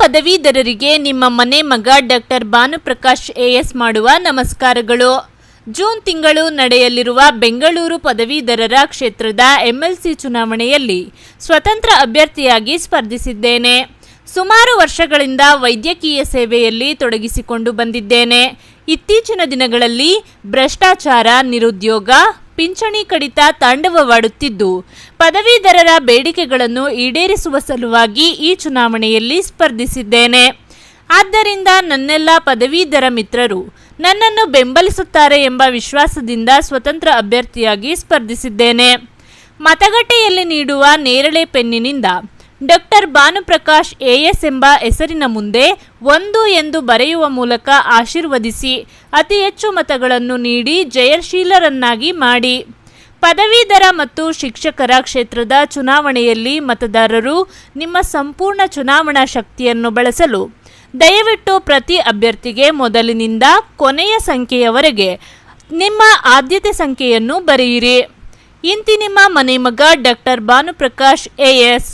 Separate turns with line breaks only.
ಪದವೀಧರರಿಗೆ ನಿಮ್ಮ ಮನೆ ಮಗ ಡಾಕ್ಟರ್ ಭಾನುಪ್ರಕಾಶ್ ಎಎಸ್ ಮಾಡುವ ನಮಸ್ಕಾರಗಳು. ಜೂನ್ ತಿಂಗಳು ನಡೆಯಲಿರುವ ಬೆಂಗಳೂರು ಪದವೀಧರರ ಕ್ಷೇತ್ರದ ಎಂಎಲ್ಸಿ ಚುನಾವಣೆಯಲ್ಲಿ ಸ್ವತಂತ್ರ ಅಭ್ಯರ್ಥಿಯಾಗಿ ಸ್ಪರ್ಧಿಸಿದ್ದೇನೆ. ಸುಮಾರು ವರ್ಷಗಳಿಂದ ವೈದ್ಯಕೀಯ ಸೇವೆಯಲ್ಲಿ ತೊಡಗಿಸಿಕೊಂಡು ಬಂದಿದ್ದೇನೆ. ಇತ್ತೀಚಿನ ದಿನಗಳಲ್ಲಿ ಭ್ರಷ್ಟಾಚಾರ, ನಿರುದ್ಯೋಗ, ಪಿಂಚಣಿ ಕಡಿತ ತಾಂಡವವಾಡುತ್ತಿದ್ದು, ಪದವೀಧರರ ಬೇಡಿಕೆಗಳನ್ನು ಈಡೇರಿಸುವ ಸಲುವಾಗಿ ಈ ಚುನಾವಣೆಯಲ್ಲಿ ಸ್ಪರ್ಧಿಸಿದ್ದೇನೆ. ಆದ್ದರಿಂದ ನನ್ನೆಲ್ಲ ಪದವೀಧರ ಮಿತ್ರರು ನನ್ನನ್ನು ಬೆಂಬಲಿಸುತ್ತಾರೆ ಎಂಬ ವಿಶ್ವಾಸದಿಂದ ಸ್ವತಂತ್ರ ಅಭ್ಯರ್ಥಿಯಾಗಿ ಸ್ಪರ್ಧಿಸಿದ್ದೇನೆ. ಮತಗಟ್ಟೆಯಲ್ಲಿ ನೀಡುವ ನೇರಳೆ ಪೆನ್ನಿನಿಂದ ಡಾಕ್ಟರ್ ಭಾನುಪ್ರಕಾಶ್ ಎಎಸ್ ಎಂಬ ಹೆಸರಿನ ಮುಂದೆ 1 ಎಂದು ಬರೆಯುವ ಮೂಲಕ ಆಶೀರ್ವದಿಸಿ ಅತಿ ಹೆಚ್ಚು ಮತಗಳನ್ನು ನೀಡಿ ಜಯಶೀಲರನ್ನಾಗಿ ಮಾಡಿ. ಪದವೀಧರ ಮತ್ತು ಶಿಕ್ಷಕರ ಕ್ಷೇತ್ರದ ಚುನಾವಣೆಯಲ್ಲಿ ಮತದಾರರು ನಿಮ್ಮ ಸಂಪೂರ್ಣ ಚುನಾವಣಾ ಶಕ್ತಿಯನ್ನು ಬಳಸಲು ದಯವಿಟ್ಟು ಪ್ರತಿ ಅಭ್ಯರ್ಥಿಗೆ ಮೊದಲಿನಿಂದ ಕೊನೆಯ ಸಂಖ್ಯೆಯವರೆಗೆ ನಿಮ್ಮ ಆದ್ಯತೆ ಸಂಖ್ಯೆಯನ್ನು ಬರೆಯಿರಿ. ಇಂತಿ ನಿಮ್ಮ ಮನೆ ಮಗ ಡಾಕ್ಟರ್ ಭಾನುಪ್ರಕಾಶ್ ಎಎಸ್.